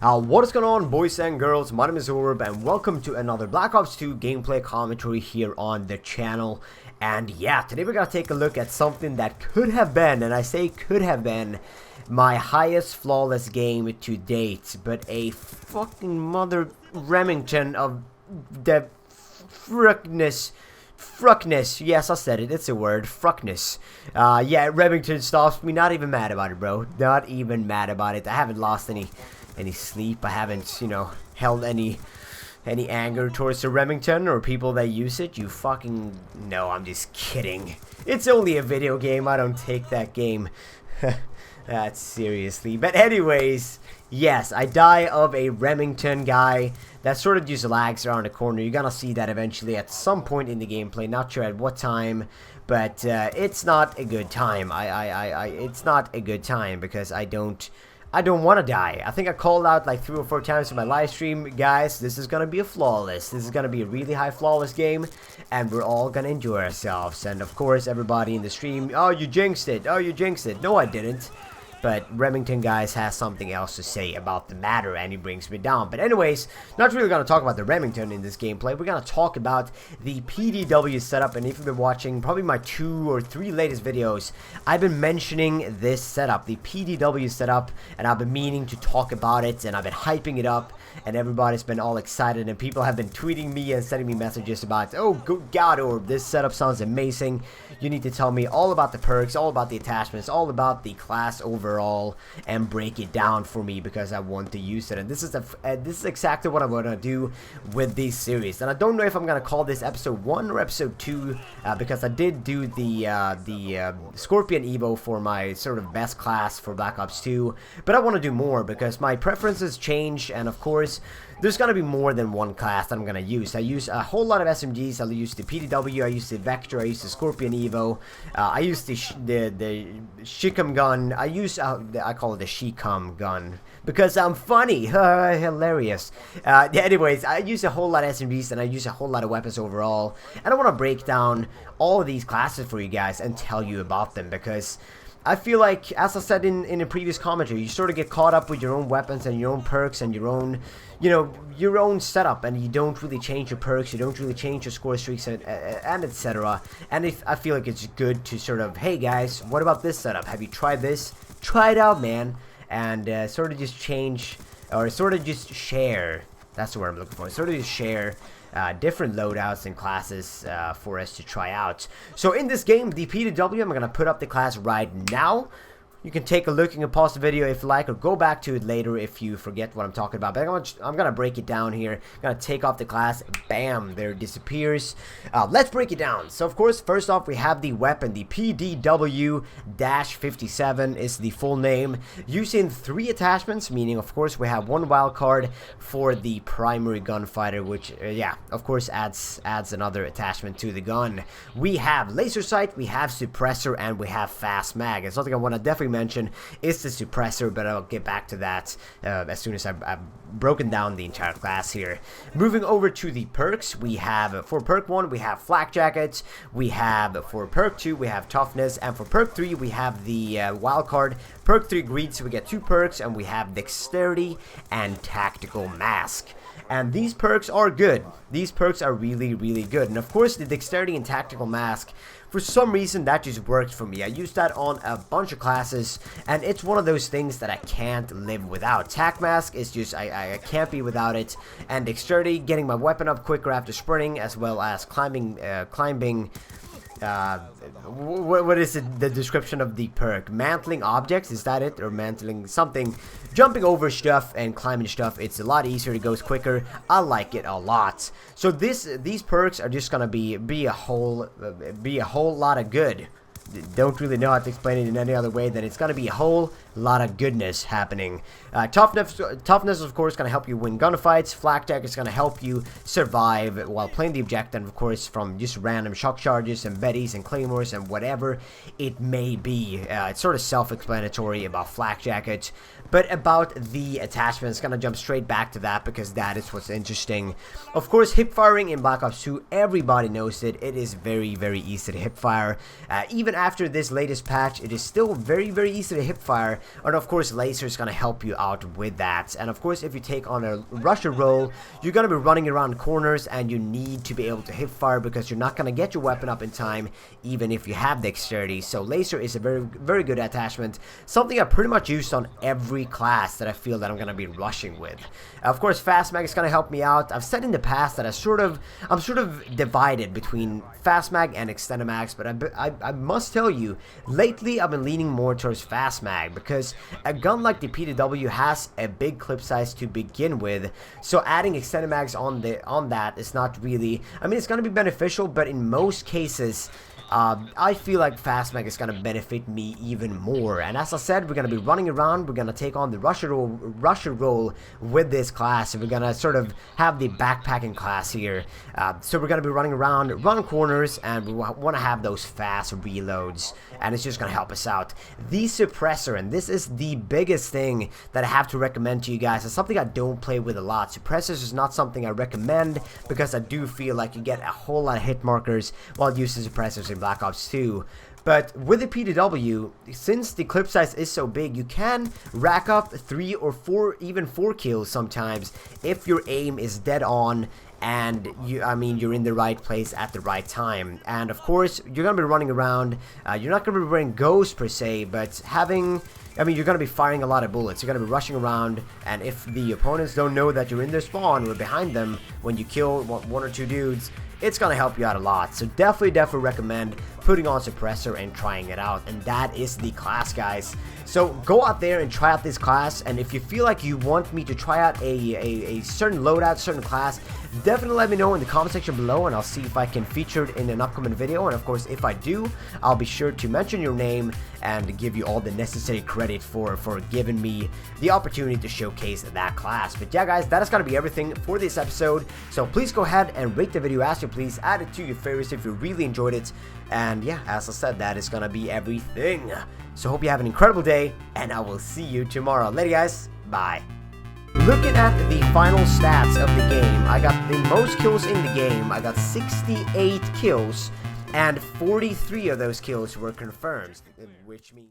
What is going on, boys and girls? My name is Orb and welcome to another Black Ops 2 gameplay commentary here on the channel. And yeah, today we're gonna take a look at something that could have been, and I say could have been, my highest flawless game to date, but a fucking mother Remington of the Fruckness, yes, I said it, it's a word, Fruckness. Yeah, Remington stops me, not even mad about it, bro, not even mad about it. I haven't lost any sleep, I haven't, held any anger towards the Remington or people that use it. You fucking, no, I'm just kidding. It's only a video game, I don't take that game that seriously. But anyways, yes, I die of a Remington guy that sort of just lags around the corner. You're gonna see that eventually at some point in the gameplay, not sure at what time, but it's not a good time. It's not a good time because I don't want to die. I think I called out like 3 or 4 times in my live stream, guys, this is gonna be a flawless. This is gonna be a really high flawless game, and we're all gonna enjoy ourselves. And of course, everybody in the stream, oh, you jinxed it. Oh, you jinxed it. No, I didn't. But Remington, guys, has something else to say about the matter, and he brings me down. But anyways, not really going to talk about the Remington in this gameplay. We're going to talk about the PDW setup, and if you've been watching probably my 2 or 3 latest videos, I've been mentioning this setup, the PDW setup, and I've been meaning to talk about it, and I've been hyping it up, and everybody's been all excited, and people have been tweeting me and sending me messages about, oh, good God, Orb, this setup sounds amazing. You need to tell me all about the perks, all about the attachments, all about the class overall, and break it down for me because I want to use it. And this is exactly what I'm gonna do with this series. And I don't know if I'm gonna call this episode 1 or episode 2 because I did do the Scorpion Evo for my sort of best class for Black Ops 2, but I want to do more because my preferences change, and of course there's gonna be more than one class that I'm gonna use. I use a whole lot of SMGs. I use the PDW, I use the Vector, I use the Scorpion Evo, I use the Shicum gun. I call it the Shicum gun because I'm funny, hilarious. Anyways, I use a whole lot of SMGs and I use a whole lot of weapons overall, and I want to break down all of these classes for you guys and tell you about them because I feel like, as I said in a previous commentary, you sort of get caught up with your own weapons and your own perks and your own, your own setup, and you don't really change your perks, you don't really change your score streaks, and etc. And I feel like it's good to sort of, hey guys, what about this setup? Have you tried this? Try it out, man. And sort of just change, or sort of just share. That's the word I'm looking for. Sort of just share different loadouts and classes for us to try out. So in this game, the PDW, I'm going to put up the class right now. You can take a look, you can pause the video if you like, or go back to it later if you forget what I'm talking about. But I'm going to break it down here. I'm going to take off the class. Bam, there it disappears. Let's break it down. So, of course, first off, we have the weapon. The PDW-57 is the full name. Using 3 attachments, meaning, of course, we have 1 wildcard for the primary gunfighter, which, yeah, of course, adds another attachment to the gun. We have laser sight, we have suppressor, and we have fast mag. And something I want to definitely mention is the suppressor, but I'll get back to that as soon as I've broken down the entire class here. Moving over to the perks, we have for perk 1 we have flak jackets, we have for perk 2 we have toughness, and for perk 3 we have the wild card. Perk 3 greed, so we get 2 perks, and we have dexterity and tactical mask. And these perks are good. These perks are really, really good. And of course, the dexterity and tactical mask, for some reason, that just worked for me. I used that on a bunch of classes, and it's one of those things that I can't live without. Tac mask is just, I can't be without it. And dexterity, getting my weapon up quicker after sprinting, as well as climbing, what is it, the description of the perk? Mantling objects, is that it? Or mantling something, jumping over stuff and climbing stuff. It's a lot easier, it goes quicker. I like it a lot. So these perks are just gonna be a whole lot of good. Don't really know how to explain it in any other way than it's gonna be a whole lot of goodness happening. Toughness of course gonna help you win gunfights. Flak jacket is gonna help you survive while playing the objective, of course, from just random shock charges and betties and claymores and whatever it may be. It's sort of self-explanatory about flak jacket, but about the attachments, gonna jump straight back to that because that is what's interesting. Of course, hip firing in Black Ops 2, everybody knows it. It is very, very easy to hip fire. Even after this latest patch, it is still very, very easy to hip fire. And of course, Laser is going to help you out with that. And of course, if you take on a rusher role, you're going to be running around corners, and you need to be able to hip fire because you're not going to get your weapon up in time, even if you have Dexterity. So Laser is a very good attachment, something I pretty much used on every class that I feel that I'm going to be rushing with. Of course, Fast Mag is going to help me out. I've said in the past that I'm sort of divided between Fast Mag and Extended Mags, but I must tell you, lately I've been leaning more towards Fast Mag because a gun like the PDW has a big clip size to begin with, so adding Extended Mags on that is not really, I mean, it's going to be beneficial, but in most cases I feel like Fast Mag is going to benefit me even more. And as I said, we're going to be running around, we're going to take on the rusher role with this class, and we're going to sort of have the backpacking class here. So we're going to be running around, run corners, and we want to have those fast reloads, and it's just going to help us out. The Suppressor, and this is the biggest thing that I have to recommend to you guys. It's something I don't play with a lot. Suppressors is not something I recommend because I do feel like you get a whole lot of hit markers while using Suppressors in Black Ops 2. But with the PDW, since the clip size is so big, you can rack up 3 or 4, even 4 kills sometimes if your aim is dead on and you're in the right place at the right time. And of course, you're gonna be running around. You're not gonna be wearing Ghost per se, but you're going to be firing a lot of bullets. You're going to be rushing around, and if the opponents don't know that you're in their spawn or behind them when you kill 1 or 2 dudes, it's going to help you out a lot. So definitely recommend putting on Suppressor and trying it out. And that is the class, guys. So go out there and try out this class, and if you feel like you want me to try out a certain loadout, certain class, definitely let me know in the comment section below, and I'll see if I can feature it in an upcoming video. And of course, if I do, I'll be sure to mention your name and give you all the necessary credit for giving me the opportunity to showcase that class. But yeah, guys, that is going to be everything for this episode. So please go ahead and rate the video as you please. Add it to your favorites if you really enjoyed it. And yeah, as I said, that is going to be everything. So hope you have an incredible day, and I will see you tomorrow. Later, guys. Bye. Looking at the final stats of the game, I got the most kills in the game. I got 68 kills, and 43 of those kills were confirmed, which means